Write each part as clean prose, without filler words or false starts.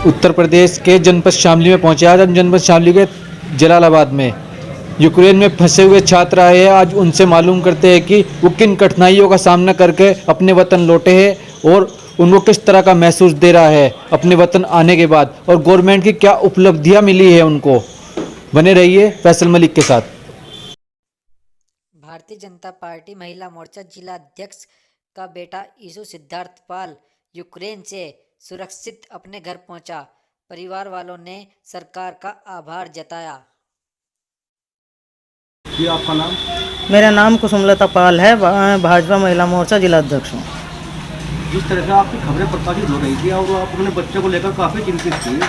उत्तर प्रदेश के जनपद शामली में पहुंचे। आज हम जनपद शामली के जलालाबाद में यूक्रेन में फंसे हुए छात्र आए हैं। आज उनसे मालूम करते हैं कि वो किन कठिनाइयों का सामना करके अपने वतन लौटे हैं और उनको किस तरह का महसूस दे रहा है अपने वतन आने के बाद, और गवर्नमेंट की क्या उपलब्धियां मिली है उनको। बने रहिए फैसल मलिक के साथ। भारतीय जनता पार्टी महिला मोर्चा जिला अध्यक्ष का बेटा यीशु सिद्धार्थ पाल यूक्रेन से सुरक्षित अपने घर पहुंचा। परिवार वालों ने सरकार का आभार जताया। जी, आपका नाम? मेरा नाम कुसुमलता पाल है, भाजपा महिला मोर्चा जिला अध्यक्ष हूँ। जिस तरह से आपकी खबरें प्रकाशित हो रही थी और आप अपने बच्चे को लेकर काफ़ी चिंतित थी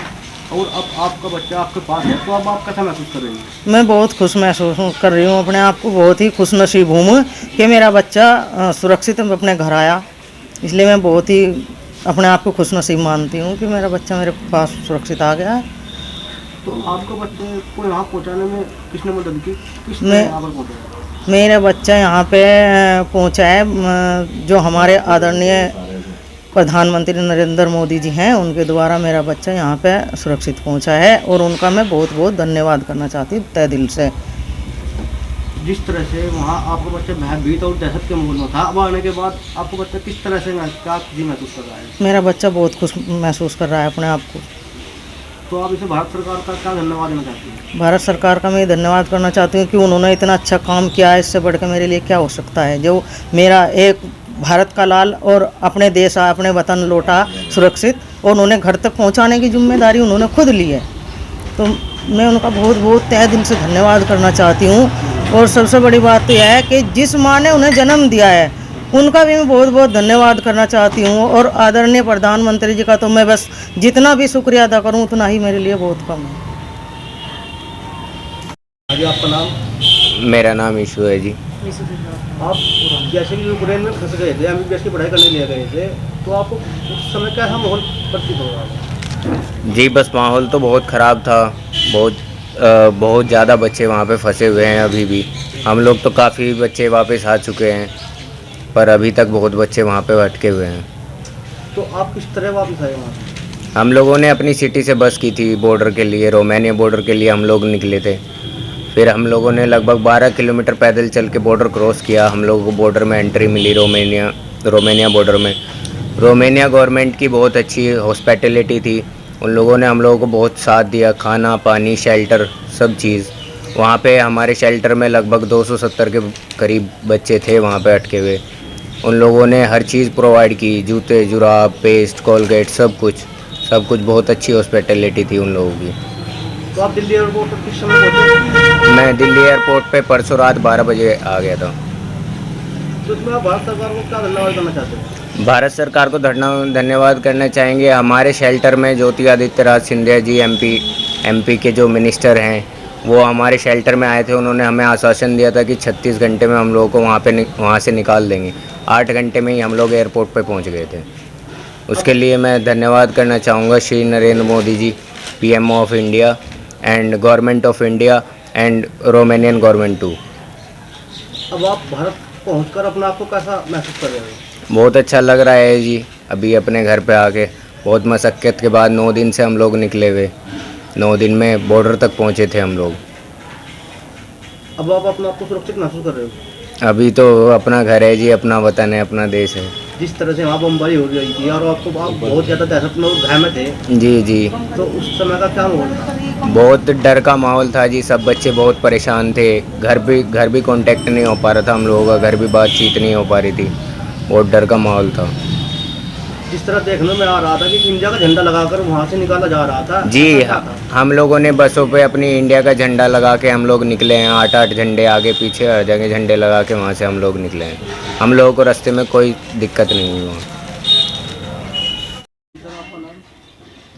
और अब आपका बच्चा आपके पास है, तो अब आप कैसा महसूस कर रही हैं? मैं बहुत खुश महसूस कर रही हूँ, अपने आप को बहुत ही खुश नसीब हूँ कि मेरा बच्चा सुरक्षित अपने घर आया। इसलिए मैं बहुत ही अपने आप को खुश नसीब मानती हूँ कि मेरा बच्चा मेरे पास सुरक्षित आ गया है। तो आपके बच्चे को यहाँ पहुँचाने में किसने मदद की? किसने यहाँ पर पहुँचाया? मेरा बच्चा यहाँ पे पहुँचा है जो हमारे आदरणीय प्रधानमंत्री नरेंद्र मोदी जी हैं, उनके द्वारा मेरा बच्चा यहाँ पे सुरक्षित पहुँचा है और उनका मैं बहुत बहुत धन्यवाद करना चाहती हूँ तहे दिल से। जिस तरह से वहाँ आपका बच्चा भयभीत और दहशत के माहौल में था, अब आने के बाद आपका बच्चा किस तरह से क्या खुशी महसूस कर रहा है? मेरा बच्चा बहुत खुश महसूस कर रहा है अपने आप को। तो आप इसे भारत सरकार का क्या धन्यवाद देना चाहती हैं? भारत सरकार का मैं धन्यवाद करना चाहती हूँ कि उन्होंने इतना अच्छा काम किया है। इससे बढ़कर मेरे लिए क्या हो सकता है। जो मेरा एक भारत का लाल और अपने देश अपने वतन लौटा सुरक्षित, और उन्होंने घर तक पहुँचाने की जिम्मेदारी उन्होंने खुद ली है, तो मैं उनका बहुत बहुत तहे दिल से धन्यवाद करना चाहती हूँ। और सबसे बड़ी बात तो यह है कि जिस माँ ने उन्हें जन्म दिया है उनका भी मैं बहुत बहुत धन्यवाद करना चाहती हूँ। और आदरणीय प्रधानमंत्री जी का तो मैं बस जितना भी शुक्रिया अदा करूँ उतना ही मेरे लिए बहुत कम है। जी, आपका नाम? मेरा नाम ईशू है जी। आप जैसे कि यूक्रेन में फंस गए थे, एमबीबीएस की पढ़ाई करने लिए गए थे, तो आपको उस समय कैसा माहौल प्रतीत हो रहा था? जी बस माहौल तो बहुत ख़राब था। बहुत ज़्यादा बच्चे वहाँ पे फंसे हुए हैं अभी भी। हम लोग तो काफ़ी बच्चे वापस आ चुके हैं, पर अभी तक बहुत बच्चे वहाँ पे अटके हुए हैं। तो आप किस तरह वापस आए वहाँ से? हम लोगों ने अपनी सिटी से बस की थी बॉर्डर के लिए, रोमानिया बॉर्डर के लिए हम लोग निकले थे। फिर हम लोगों ने लगभग 12 किलोमीटर पैदल चल के बॉर्डर क्रॉस किया। हम लोगों को बॉर्डर में एंट्री मिली रोमानिया बॉर्डर में। रोमानिया गवर्नमेंट की बहुत अच्छी हॉस्पिटैलिटी थी। उन लोगों ने हम लोगों को बहुत साथ दिया, खाना पानी शेल्टर सब चीज़। वहाँ पे हमारे शेल्टर में लगभग 270 के करीब बच्चे थे वहाँ पे अटके हुए। उन लोगों ने हर चीज़ प्रोवाइड की, जूते जुराब पेस्ट कोलगेट सब कुछ बहुत अच्छी हॉस्पिटैलिटी थी उन लोगों की। तो आप दिल्ली एयरपोर्ट पर किस समय पहुँचे? मैं दिल्ली एयरपोर्ट पे परसों रात 12 बजे आ गया था। तो इसमें आप भारत सरकार को क्या धन्यवाद करना चाहते हैं? भारत सरकार को धन्यवाद करना चाहेंगे। हमारे शेल्टर में ज्योति आदित्यनाथ सिंधिया जी एमपी के जो मिनिस्टर हैं, वो हमारे शेल्टर में आए थे। उन्होंने हमें आश्वासन दिया था कि 36 घंटे में हम लोगों को वहाँ से निकाल देंगे। 8 घंटे में ही हम लोग एयरपोर्ट पे पहुँच गए थे। उसके लिए मैं धन्यवाद करना चाहूँगा Shri Narendra Modi ji, PM of India and government of India and Romanian government too. अब आप भारत पहुंचकर अपने आप को कैसा महसूस कर रहे हैं? बहुत अच्छा लग रहा है जी। अभी अपने घर पे आके बहुत मशक्क़त के बाद 9 दिन से हम लोग निकले हुए, 9 दिन में बॉर्डर तक पहुंचे थे हम लोग। अब आप अपने आप को सुरक्षित महसूस कर रहे हो? अभी तो अपना घर है जी, अपना वतन है, अपना देश है। जिस तरह से वहाँ बम्बारी हो रही थी और आप बहुत ज़्यादा दहशत में भय में थे, जी तो उस समय का क्या माहौल था? बहुत डर का माहौल था जी। सब बच्चे बहुत परेशान थे। घर भी कांटेक्ट नहीं हो पा रहा था हम लोगों का, घर भी बातचीत नहीं हो पा रही थी। बहुत डर का माहौल था। जिस तरह देखने में आ रहा था कि इंडिया का झंडा लगाकर वहाँ से निकाला जा रहा था जी, हम लोगों ने बसों पे अपनी इंडिया का झंडा लगा के हम लोग निकले हैं। 8-8 झंडे आगे पीछे हर जगह झंडे लगा के वहाँ से हम लोग निकले हैं। हम लोगों को रास्ते में कोई दिक्कत नहीं हुई वहाँ।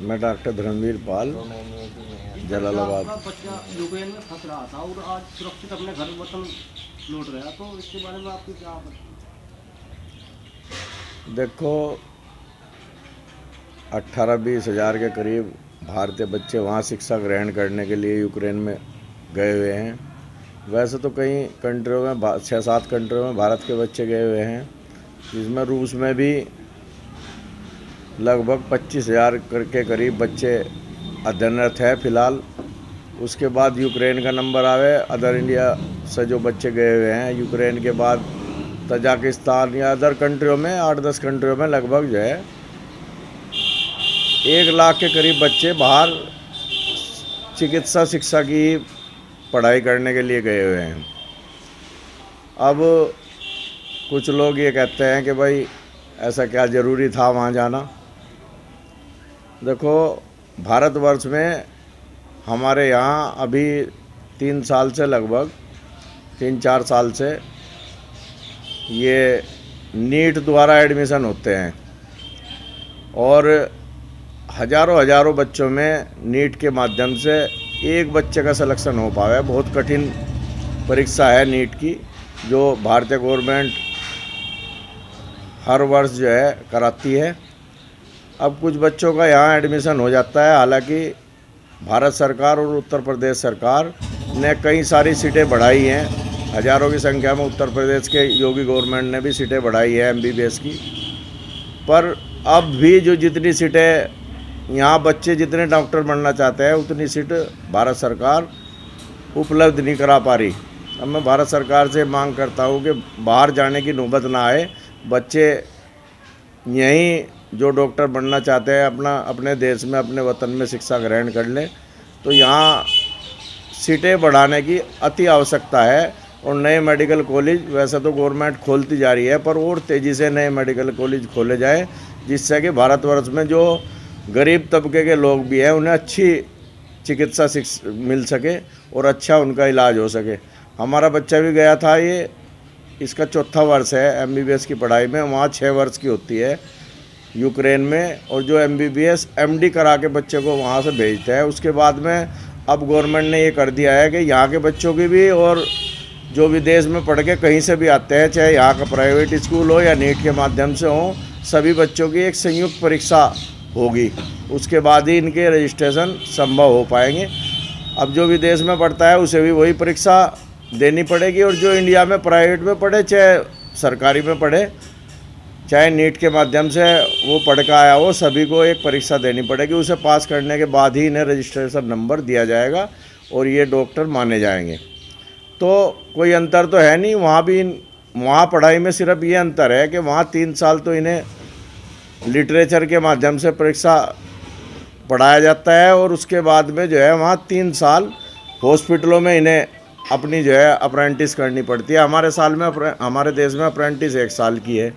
मैं डॉक्टर धर्मवीर पाल, जलालाबाद। आपका बच्चा यूक्रेन में फंस रहा था और आज सुरक्षित अपने घर वतन लौट गया, तो इसके बारे में आपकी क्या? देखो 18-20 हज़ार के करीब भारतीय बच्चे वहाँ शिक्षा ग्रहण करने के लिए यूक्रेन में गए हुए हैं। वैसे तो कई कंट्रियों में 6-7 कंट्रियों में भारत के बच्चे गए हुए हैं, जिसमें रूस में भी लगभग 25,000 के करीब बच्चे अध्ययनरत है फिलहाल। उसके बाद यूक्रेन का नंबर आवे, अदर इंडिया से जो बच्चे गए हुए हैं, यूक्रेन के बाद तजाकिस्तान या अदर कंट्रियों में 8-10 कंट्रियों में लगभग जो है 1 लाख के करीब बच्चे बाहर चिकित्सा शिक्षा की पढ़ाई करने के लिए गए हुए हैं। अब कुछ लोग ये कहते हैं कि भाई ऐसा क्या ज़रूरी था वहाँ जाना। देखो, भारतवर्ष में हमारे यहाँ अभी 3 साल से लगभग 3-4 साल से ये नीट द्वारा एडमिशन होते हैं और हज़ारों बच्चों में नीट के माध्यम से एक बच्चे का सिलेक्शन हो पावे। बहुत कठिन परीक्षा है नीट की, जो भारतीय गवर्नमेंट हर वर्ष जो है कराती है। अब कुछ बच्चों का यहाँ एडमिशन हो जाता है। हालांकि भारत सरकार और उत्तर प्रदेश सरकार ने कई सारी सीटें बढ़ाई हैं, हज़ारों की संख्या में उत्तर प्रदेश के योगी गवर्नमेंट ने भी सीटें बढ़ाई है MBBS की। पर अब भी जो जितनी सीटें यहाँ बच्चे जितने डॉक्टर बनना चाहते हैं उतनी सीट भारत सरकार उपलब्ध नहीं करा पा रही। अब मैं भारत सरकार से मांग करता हूँ कि बाहर जाने की नौबत ना आए, बच्चे यहीं जो डॉक्टर बनना चाहते हैं अपने देश में अपने वतन में शिक्षा ग्रहण कर लें। तो यहाँ सीटें बढ़ाने की अति आवश्यकता है। और नए मेडिकल कॉलेज वैसे तो गवर्नमेंट खोलती जा रही है, पर और तेज़ी से नए मेडिकल कॉलेज खोले जाए, जिससे कि भारतवर्ष में जो गरीब तबके के लोग भी हैं उन्हें अच्छी चिकित्सा मिल सके और अच्छा उनका इलाज हो सके। हमारा बच्चा भी गया था, ये इसका 4था वर्ष है MBBS की पढ़ाई में। वहाँ 6 वर्ष की होती है यूक्रेन में, और जो MBBS MD करा के बच्चे को वहाँ से भेजते हैं। उसके बाद में अब गवर्नमेंट ने ये कर दिया है कि यहाँ के बच्चों की भी और जो विदेश में पढ़ के कहीं से भी आते हैं, चाहे यहाँ का प्राइवेट स्कूल हो या नीट के माध्यम से हो, सभी बच्चों की एक संयुक्त परीक्षा होगी। उसके बाद ही इनके रजिस्ट्रेशन संभव हो पाएंगे। अब जो विदेश में पढ़ता है उसे भी वही परीक्षा देनी पड़ेगी, और जो इंडिया में प्राइवेट में पढ़े चाहे सरकारी में पढ़े, चाहे नीट के माध्यम से वो पढ़ कर आया हो, सभी को एक परीक्षा देनी पड़ेगी। उसे पास करने के बाद ही इन्हें रजिस्ट्रेशन नंबर दिया जाएगा और ये डॉक्टर माने जाएंगे। तो कोई अंतर तो है नहीं। वहाँ पढ़ाई में सिर्फ ये अंतर है कि वहाँ 3 साल तो इन्हें लिटरेचर के माध्यम से परीक्षा पढ़ाया जाता है, और उसके बाद में जो है वहाँ 3 साल हॉस्पिटलों में इन्हें अपनी जो है अप्रेंटिस करनी पड़ती है। हमारे देश में अप्रेंटिस 1 साल की है।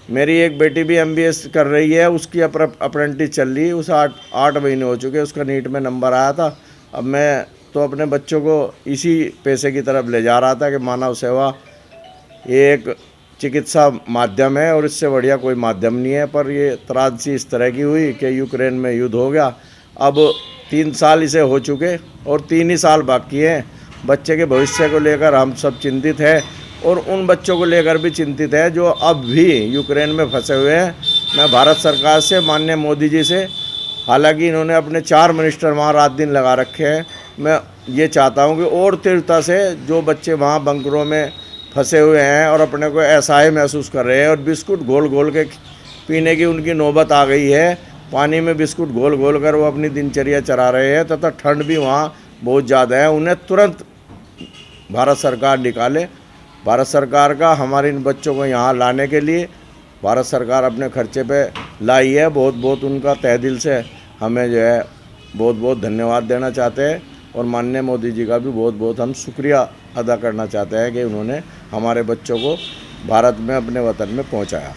मेरी एक बेटी भी MBBS कर रही है, उसकी अप्रेंटिस चल रही है, उसे 8 महीने हो चुके, उसका नीट में नंबर आया था। अब मैं तो अपने बच्चों को इसी पेशे की तरफ ले जा रहा था कि मानव सेवा एक चिकित्सा माध्यम है और इससे बढ़िया कोई माध्यम नहीं है। पर ये त्रासदी इस तरह की हुई कि यूक्रेन में युद्ध हो गया। अब 3 साल इसे हो चुके और 3 ही साल बाकी हैं। बच्चे के भविष्य को लेकर हम सब चिंतित हैं, और उन बच्चों को लेकर भी चिंतित है जो अब भी यूक्रेन में फंसे हुए हैं। मैं भारत सरकार से, माननीय मोदी जी से, हालांकि इन्होंने अपने 4 मिनिस्टर वहाँ रात दिन लगा रखे हैं, मैं ये चाहता हूँ कि और तीव्रता से जो बच्चे वहाँ बंकरों में फंसे हुए हैं और अपने को असहाय महसूस कर रहे हैं और बिस्कुट घोल घोल के पीने की उनकी नौबत आ गई है, पानी में बिस्कुट घोल घोल कर वो अपनी दिनचर्या चला रहे हैं, तथा ठंड भी वहाँ बहुत ज़्यादा है, उन्हें तुरंत भारत सरकार निकाले। भारत सरकार का हमारे इन बच्चों को यहाँ लाने के लिए भारत सरकार अपने खर्चे पे लाई है। बहुत बहुत उनका तहे दिल से हमें जो है बहुत बहुत धन्यवाद देना चाहते हैं, और माननीय मोदी जी का भी बहुत बहुत हम शुक्रिया अदा करना चाहते हैं कि उन्होंने हमारे बच्चों को भारत में अपने वतन में पहुँचाया।